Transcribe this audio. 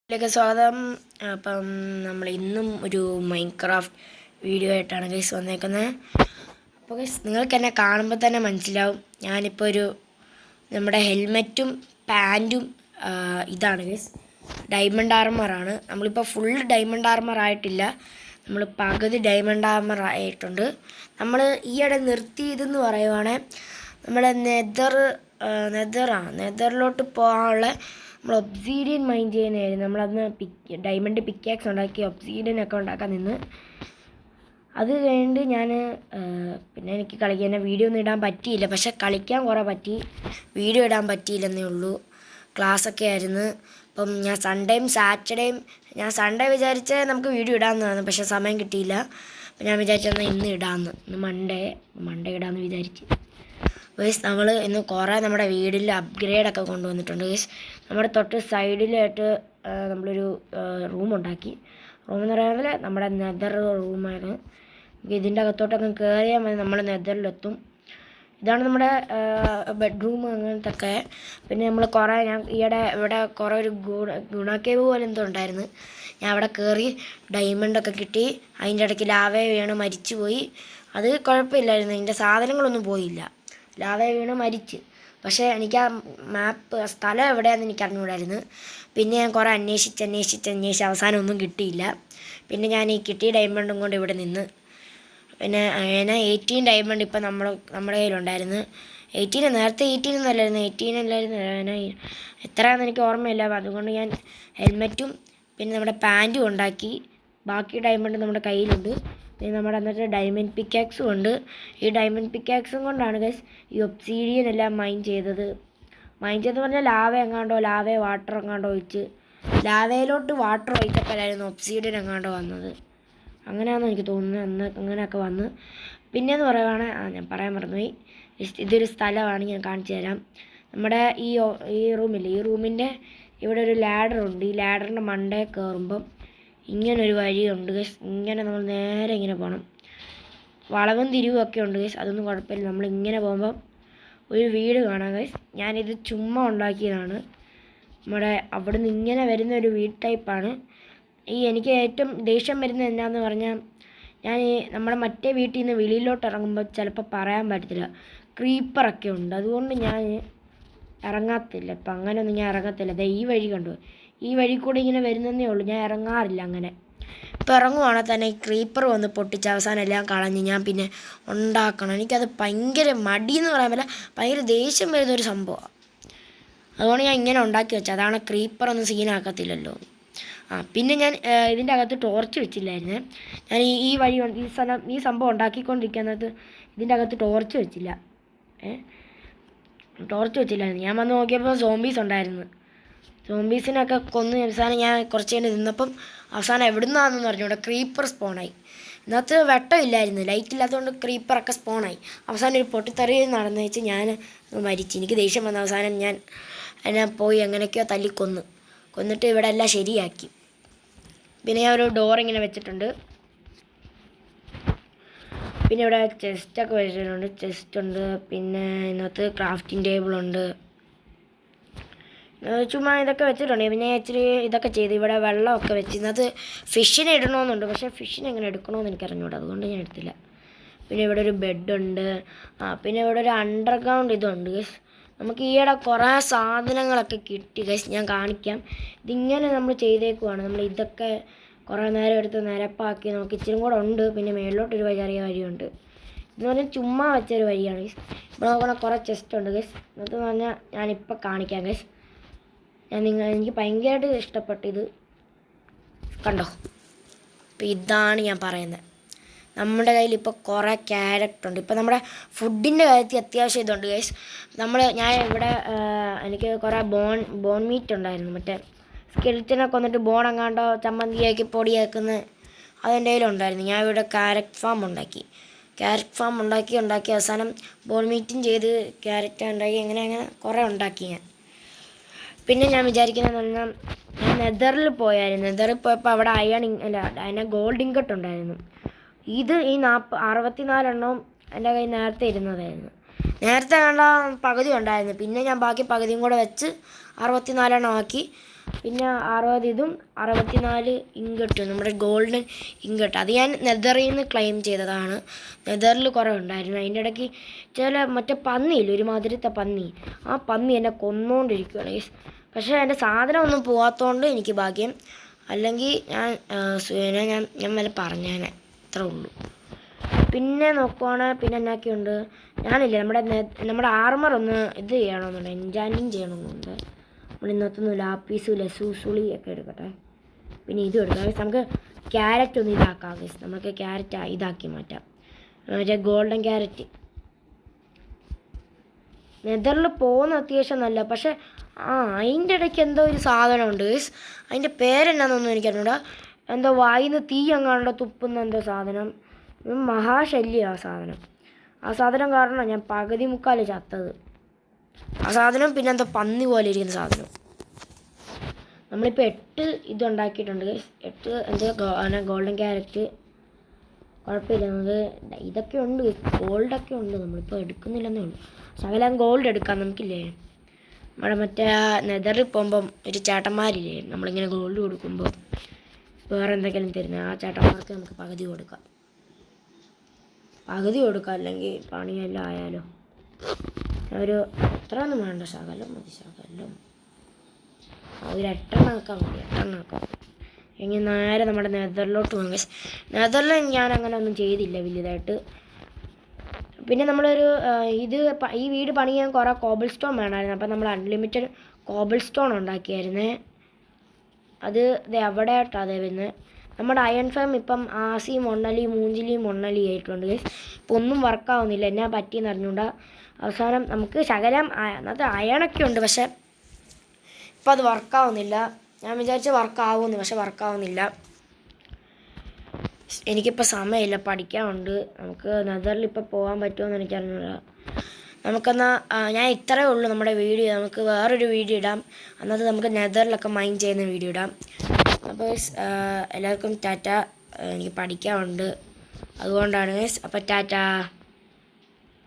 ിലേക്ക് സ്വാഗതം. അപ്പം നമ്മൾ ഇന്നും ഒരു മൈൻക്രാഫ്റ്റ് വീഡിയോ ആയിട്ടാണ് ഗൈസ് വന്നേക്കുന്നത്. അപ്പോൾ ഗൈസ് നിങ്ങൾക്ക് എന്നെ കാണുമ്പോൾ തന്നെ മനസ്സിലാവും ഞാനിപ്പോൾ നമ്മുടെ ഹെൽമെറ്റും പാൻറ്റും ഇതാണ് ഗൈസ്, ഡയമണ്ട് ആർമറാണ്. നമ്മളിപ്പോൾ ഫുൾ ഡയമണ്ട് ആർമർ ആയിട്ടില്ല, നമ്മൾ പകുതി ഡയമണ്ട് ആർമർ ആയിട്ടുണ്ട്. നമ്മൾ ഈയിടെ നിർത്തിയതെന്ന് പറയുവാണെങ്കിൽ നമ്മുടെ നെതറിലോട്ട് പോകാനുള്ള നമ്മൾ ഒബ്സീഡിയൻ മൈൻ ചെയ്യുന്നതായിരുന്നു. നമ്മളന്ന് ഡയമണ്ട് പിക്കാക്സ് ഉണ്ടാക്കി ഒബ്സീഡിയൻ ഒക്കെ ഉണ്ടാക്കാൻ നിന്ന്. അത് കഴിഞ്ഞിട്ട് ഞാൻ പിന്നെ എനിക്ക് കളിക്കാൻ വീഡിയോ ഒന്നും ഇടാൻ പറ്റിയില്ല, പക്ഷെ കളിക്കാൻ കുറേ പറ്റി, വീഡിയോ ഇടാൻ പറ്റിയില്ലെന്നേ ഉള്ളൂ. ക്ലാസ്സൊക്കെ ആയിരുന്നു. അപ്പം ഞാൻ സൺഡേ വിചാരിച്ച് നമുക്ക് വീഡിയോ ഇടാമെന്നാണ്, പക്ഷെ സമയം കിട്ടിയില്ല. അപ്പം ഞാൻ വിചാരിച്ചെന്നാൽ ഇന്ന് ഇടാമെന്ന്, ഇന്ന് മൺഡേ ഇടാമെന്ന് വിചാരിച്ച്. ഗൈസ് നമ്മൾ ഇന്ന് കുറേ നമ്മുടെ വീടിൽ അപ്ഗ്രേഡൊക്കെ കൊണ്ടുവന്നിട്ടുണ്ട് ഗൈസ്. നമ്മുടെ തൊട്ട് സൈഡിലായിട്ട് നമ്മളൊരു റൂമുണ്ടാക്കി. റൂമെന്ന് പറയുന്നത് നമ്മുടെ നെതർ റൂമാണ്. ഇതിൻ്റെ അകത്തോട്ടൊക്കെ കയറിയാൽ മതി, നമ്മൾ നെതറിലെത്തും. ഇതാണ് നമ്മുടെ ബെഡ്റൂം അങ്ങനത്തെ ഒക്കെ. പിന്നെ നമ്മൾ ഞാൻ ഇവിടെ കുറേ ഒരു ഗുണക്കേവ് പോലെ എന്തോ ഉണ്ടായിരുന്നു. ഞാൻ അവിടെ കയറി ഡയമണ്ടൊക്കെ കിട്ടി. അതിൻ്റെ ഇടയ്ക്ക് ലാവേ വീണ് മരിച്ചു പോയി. അത് കുഴപ്പമില്ലായിരുന്നു, അതിൻ്റെ സാധനങ്ങളൊന്നും പോയില്ല. ലാവേ വീണ് മരിച്ച്. പക്ഷേ എനിക്ക് ആ സ്ഥലം എവിടെയാണെന്ന് എനിക്ക് അറിഞ്ഞുകൂടായിരുന്നു. പിന്നെ ഞാൻ കുറേ അന്വേഷിച്ച് അവസാനം ഒന്നും കിട്ടിയില്ല. പിന്നെ ഞാൻ ഈ കിട്ടിയ ഡയമണ്ടും കൊണ്ട് ഇവിടെ നിന്ന്. പിന്നെ 18 ഡയമണ്ട് ഇപ്പം നമ്മുടെ കയ്യിലുണ്ടായിരുന്നു. നേരത്തെ 18 ഒന്നല്ലായിരുന്നു, 18 അല്ലായിരുന്നു. എത്രയാണെന്ന് എനിക്ക് ഓർമ്മയില്ല. അതുകൊണ്ട് ഞാൻ ഹെൽമെറ്റും പിന്നെ നമ്മുടെ പാൻറ്റും ഉണ്ടാക്കി. ബാക്കി ഡയമണ്ട് നമ്മുടെ കയ്യിലുണ്ട്. പിന്നെ നമ്മുടെ അന്നത്തെ ഡയമണ്ട് പിക്കാക്സും ഉണ്ട്. ഈ ഡയമണ്ട് പിക്കാക്സും കൊണ്ടാണ് ഗൈസ് ഈ ഒബ്സീഡിയൻ എല്ലാം മൈൻ ചെയ്തത് പറഞ്ഞാൽ ലാവേ വാട്ടർ എങ്ങാണ്ടോ ഒഴിച്ച്, ലാവയിലോട്ട് വാട്ടർ ഒഴിച്ചപ്പോഴായിരുന്നു ഒബ്സീഡിയൻ എങ്ങാണ്ടോ വന്നത്. അങ്ങനെയാണെന്ന് എനിക്ക് തോന്നുന്നത്. അങ്ങനെയൊക്കെ വന്ന്. പിന്നെയെന്ന് പറയുവാണെങ്കിൽ ഞാൻ പറയാൻ മറന്നുപോയി, ഇതൊരു സ്ഥലമാണ്, ഞാൻ കാണിച്ചു തരാം. നമ്മുടെ ഈ റൂമില്ലേ, ഈ റൂമിൻ്റെ ഇവിടെ ഒരു ലാഡറുണ്ട്. ഈ ലാഡറിൻ്റെ മണ്ടയിൽ കയറുമ്പം ഇങ്ങനൊരു വഴിയുണ്ട് ഗൈസ്. ഇങ്ങനെ നമ്മൾ നേരെ ഇങ്ങനെ പോകണം. വളവും തിരിവും ഉണ്ട് ഗൈസ്, അതൊന്നും കുഴപ്പമില്ല. നമ്മളിങ്ങനെ പോകുമ്പം ഒരു വീട് കാണാം ഗൈസ്. ഞാനിത് ചുമ്മാ ഉണ്ടാക്കിയതാണ്. നമ്മുടെ അവിടെ നിന്ന് ഇങ്ങനെ വരുന്ന ഒരു വീട് ടൈപ്പാണ്. എനിക്ക് ഏറ്റവും ദേഷ്യം വരുന്നത് എന്താണെന്ന് പറഞ്ഞാൽ, ഞാൻ നമ്മുടെ മറ്റേ വീട്ടിൽ നിന്ന് വെളിയിലോട്ട് ഇറങ്ങുമ്പോൾ ചിലപ്പോൾ പറയാൻ പറ്റത്തില്ല, ക്രീപ്പറൊക്കെ ഉണ്ട്. അതുകൊണ്ട് ഞാൻ ഇറങ്ങാത്തില്ല. ഇപ്പം അങ്ങനെയൊന്നും ഞാൻ ഇറങ്ങത്തില്ല. ഈ വഴി കണ്ടു, ഈ വഴി കൂടെ ഇങ്ങനെ വരുന്നതേ ഉള്ളൂ, ഞാൻ ഇറങ്ങാറില്ല അങ്ങനെ. ഇപ്പം ഇറങ്ങുവാണെങ്കിൽ തന്നെ ഈ ക്രീപ്പർ വന്ന് പൊട്ടിച്ച് അവസാനം എല്ലാം കളഞ്ഞ് ഞാൻ പിന്നെ ഉണ്ടാക്കണം. എനിക്കത് ഭയങ്കര മടിയെന്ന് പറയാൻ പറ്റില്ല, ഭയങ്കര ദേഷ്യം വരുന്നൊരു സംഭവമാണ്. അതുകൊണ്ട് ഞാൻ ഇങ്ങനെ ഉണ്ടാക്കി വെച്ചത്. അതാണ് ക്രീപ്പറൊന്നും സീനാക്കത്തില്ലല്ലോ. പിന്നെ ഞാൻ ഇതിൻ്റെ അകത്ത് ടോർച്ച് വെച്ചില്ലായിരുന്നു. ഞാൻ ഈ സംഭവം ഉണ്ടാക്കിക്കൊണ്ടിരിക്കുന്നത് ഇതിൻ്റെ അകത്ത് ടോർച്ച് വെച്ചില്ലായിരുന്നു. ഞാൻ വന്ന് നോക്കിയപ്പോൾ സോംബീസ് ഉണ്ടായിരുന്നു. സോംബീസിനൊക്കെ കൊന്ന് അവസാനം ഞാൻ കുറച്ച് കഴിഞ്ഞ് നിന്നപ്പം അവസാനം എവിടുന്നാണെന്ന് പറഞ്ഞു, ഇവിടെ ക്രീപ്പർ സ്പോണായി. ഇന്നത്തെ വെട്ടമില്ലായിരുന്നു, ലൈറ്റ് ഇല്ലാത്തതുകൊണ്ട് ക്രീപ്പറൊക്കെ സ്പോണായി. അവസാനം ഒരു പൊട്ടിത്തെറി നടന്നു വെച്ച് ഞാൻ മരിച്ചു. എനിക്ക് ദേഷ്യം വന്ന അവസാനം ഞാൻ എന്നെ പോയി എങ്ങനെയൊക്കെയോ കൊന്നിട്ട് ഇവിടെ എല്ലാം ശരിയാക്കി. പിന്നെ ഞാൻ ഒരു ഡോർ ഇങ്ങനെ വെച്ചിട്ടുണ്ട്. പിന്നെ ഇവിടെ ചെസ്റ്റൊക്കെ വെച്ചിട്ടുണ്ട്, ചെസ്റ്റുണ്ട്. പിന്നെ ഇതിനകത്ത് ക്രാഫ്റ്റിംഗ് ടേബിളുണ്ട്. ചുമ്മാ ഇതൊക്കെ വെച്ചിട്ടുണ്ട്. പിന്നെ ഇച്ചിരി ഇതൊക്കെ ചെയ്ത് ഇവിടെ വെള്ളമൊക്കെ വെച്ച്. ഇതിനകത്ത് ഫിഷിനെ ഇടണമെന്നുണ്ട്, പക്ഷേ ഫിഷിനെ എങ്ങനെ എടുക്കണമെന്ന് എനിക്ക് അറിഞ്ഞൂടാ, അതുകൊണ്ട് ഞാൻ എടുത്തില്ല. പിന്നെ ഇവിടെ ഒരു ബെഡുണ്ട്. പിന്നെ ഇവിടെ ഒരു അണ്ടർഗ്രൗണ്ട് ഇതുണ്ട് ഗൈസ്. നമുക്ക് ഈയിടെ കുറേ സാധനങ്ങളൊക്കെ കിട്ടി ഗൈസ്, ഞാൻ കാണിക്കാം. ഇതിങ്ങനെ നമ്മൾ ചെയ്തേക്കുവാണ്. നമ്മൾ ഇതൊക്കെ കുറേ നേരം എടുത്ത് നിരപ്പാക്കി. നമുക്ക് ഇച്ചിരി കൂടെ ഉണ്ട്. പിന്നെ മേളിലോട്ടൊരു ചെറിയ വഴിയുണ്ട്. ഇതെന്ന് പറഞ്ഞാൽ ചുമ്മാ വെച്ചൊരു വഴിയാണ് ഗൈസ്. ഇവിടെ നോക്കണ കുറേ ചെസ്റ്റ് ഉണ്ട് ഗൈസ്. എന്നൊക്കെ പറഞ്ഞാൽ ഞാനിപ്പോൾ കാണിക്കാം ഗൈസ്. എനിക്ക് ഭയങ്കരമായിട്ട് ഇഷ്ടപ്പെട്ടു ഇത് കണ്ടോ. അപ്പോൾ ഇതാണ് ഞാൻ പറയുന്നത്. നമ്മുടെ കയ്യിൽ ഇപ്പോൾ കുറേ ക്യാരറ്റ് ഉണ്ട്. ഇപ്പോൾ നമ്മുടെ ഫുഡിൻ്റെ കാര്യത്തിൽ അത്യാവശ്യം ഇതുണ്ട് ഗൈസ്. ഞാൻ ഇവിടെ എനിക്ക് കുറേ ബോൺ മീറ്റ് ഉണ്ടായിരുന്നു. മറ്റേ സ്കെൽറ്റിനൊക്കെ വന്നിട്ട് ബോൺ എങ്ങാണ്ടോ ചമ്മന്തിയാക്കി പൊടിയാക്കുന്ന അതെൻ്റെ കയ്യിലുണ്ടായിരുന്നു. ഞാൻ ഇവിടെ ക്യാരറ്റ് ഫാം ഉണ്ടാക്കി അവസാനം ബോൺ മീറ്റും ചെയ്ത് ക്യാരറ്റ് ഉണ്ടാക്കി അങ്ങനെ കുറേ ഉണ്ടാക്കി ഞാൻ. പിന്നെ ഞാൻ വിചാരിക്കുന്നതെന്ന് പറഞ്ഞാൽ, ഞാൻ നെതറിൽ പോയപ്പോൾ അവിടെ അതിനെ ഗോൾഡ് ഇങ്കട്ട് ഉണ്ടായിരുന്നു. ഇത് ഈ 64 എണ്ണവും എൻ്റെ കയ്യിൽ നേരത്തെ ഇരുന്നതായിരുന്നു. നേരത്തെ കണ്ട പകുതി ഉണ്ടായിരുന്നു. പിന്നെ ഞാൻ ബാക്കി പകുതിയും കൂടെ വെച്ച് 64 എണ്ണം ആക്കി. പിന്നെ 60 ഇതും 64 ഇങ്കട്ടും നമ്മുടെ ഗോൾഡൻ ഇങ്കട്ട്. അത് ഞാൻ നെതറിൽ നിന്ന് ക്ലെയിം ചെയ്തതാണ്. നെതറിൽ കുറേ ഉണ്ടായിരുന്നു. അതിൻ്റെ ഇടയ്ക്ക് ചില മറ്റേ പന്നിയില്ല, ഒരുമാതിരത്തെ പന്നി, ആ പന്നി എന്നെ കൊന്നുകൊണ്ടിരിക്കുകയാണ് ഗൈസ്. പക്ഷേ എൻ്റെ സാധനം ഒന്നും പോകാത്തതുകൊണ്ട് എനിക്ക് ഭാഗ്യം. അല്ലെങ്കിൽ ഞാൻ വല്ല പറഞ്ഞേനെ. അത്രേ ഉള്ളൂ. പിന്നെ നോക്കുവാണെങ്കിൽ പിന്നെ എന്നാക്കിയുണ്ട്, ഞാനില്ലേ നമ്മുടെ ആർമർ ഒന്ന് ഇത് ചെയ്യണമെന്നുണ്ട്, എൻചാൻറ്റിങ് ചെയ്യണമെന്നുണ്ട്. നമ്മൾ ഇന്നത്തൊന്നും ലാപ്പീസും ലസൂസുളി ഒക്കെ എടുക്കട്ടെ. പിന്നെ ഇതും എടുക്കാം. നമുക്ക് ക്യാരറ്റ് ഒന്ന് ഇതാക്കാം ഗൈസ്. നമുക്ക് ക്യാരറ്റ് ഇതാക്കി മാറ്റാം, മറ്റേ ഗോൾഡൻ ക്യാരറ്റ്. നെതറിൽ പോകുന്ന അത്യാവശ്യം നല്ല, പക്ഷേ അതിൻ്റെ ഇടയ്ക്ക് എന്തോ ഒരു സാധനമുണ്ട് ഗൈസ്. അതിൻ്റെ പേരെന്നാന്നൊന്നും എനിക്കറിഞ്ഞൂടാ. എന്തോ വായിന്ന് തീ അങ്ങാണ്ടോ തുപ്പുന്ന എന്തോ സാധനം. മഹാശല്യം ആ സാധനം കാരണം ഞാൻ പകുതി മുക്കാൽ ചത്തത്. ആ സാധനം പിന്നെ എന്തോ പന്നി പോലെ ഇരിക്കുന്ന സാധനം. നമ്മളിപ്പോൾ 8 ഇതുണ്ടാക്കിയിട്ടുണ്ട്. 8 എന്തോ ഗോൾഡൻ ക്യാരറ്റ്. കുഴപ്പമില്ല, നമുക്ക് ഇതൊക്കെ ഉണ്ട്, ഗോൾഡൊക്കെ ഉണ്ട്. നമ്മളിപ്പോൾ എടുക്കുന്നില്ലെന്നേ ഉള്ളൂ. ശകലം ഗോൾഡ് എടുക്കാം നമുക്കില്ലേ. നമ്മുടെ മറ്റേ നെതറിൽ പോകുമ്പം ഒരു ചേട്ടന്മാരില്ലേ, നമ്മളിങ്ങനെ ഗോൾഡ് കൊടുക്കുമ്പോൾ വേറെ എന്തെങ്കിലും തരുന്നത്, ആ ചേട്ടന്മാർക്ക് നമുക്ക് പകുതി കൊടുക്കാം. അല്ലെങ്കിൽ പണിയെല്ലാം ആയാലോ. ഒരു എത്രയൊന്നും വേണ്ട, ശകലം മതി, ശകലം ഒരു 8 ആക്കാൻ മതി. 8 ആക്കാം. എങ്കിൽ നേരെ നമ്മുടെ നെതറിലോട്ട് പോകാം. നെതറിൽ ഞാൻ അങ്ങനെ ഒന്നും ചെയ്തില്ല വലുതായിട്ട്. പിന്നെ നമ്മളൊരു ഈ വീട് പണിയാൻ കുറേ കോബിൾ സ്റ്റോൺ വേണമായിരുന്നു. അപ്പം നമ്മൾ അൺലിമിറ്റഡ് കോബിൾ സ്റ്റോൺ ഉണ്ടാക്കിയായിരുന്നേ. അത് എവിടെ ആയിട്ടാണ് അതേ വരുന്നത്. നമ്മുടെ അയൺ ഫാം ഇപ്പം ആസി മൂഞ്ചിലി ആയിട്ടുണ്ട്. ഇപ്പം ഒന്നും വർക്കാവുന്നില്ല, എന്നാ പറ്റിയെന്ന് അറിഞ്ഞുകൂടാ. അവസാനം നമുക്ക് ശകലം അന്നത്തെ അയണൊക്കെ ഉണ്ട്, പക്ഷെ ഇപ്പം അത് വർക്കാവുന്നില്ല. ഞാൻ വിചാരിച്ച് വർക്കാവുമെന്ന്, പക്ഷെ വർക്കാവുന്നില്ല. എനിക്കിപ്പോൾ സമയമില്ല, പഠിക്കാനുണ്ട്. നമുക്ക് നെതറിൽ ഇപ്പോൾ പോകാൻ പറ്റുമെന്ന് എനിക്കറിഞ്ഞില്ല. നമുക്കെന്നാൽ ഞാൻ ഇത്രയേ ഉള്ളൂ നമ്മുടെ വീഡിയോ. നമുക്ക് വേറൊരു വീഡിയോ ഇടാം, അന്നത്തെ നമുക്ക് നെതറിലൊക്കെ മൈൻ ചെയ്യുന്ന വീഡിയോ ഇടാം. അപ്പോൾ എല്ലാവർക്കും ടാറ്റ. എനിക്ക് പഠിക്കാനുണ്ട്, അതുകൊണ്ടാണ്. അപ്പോൾ ടാറ്റ.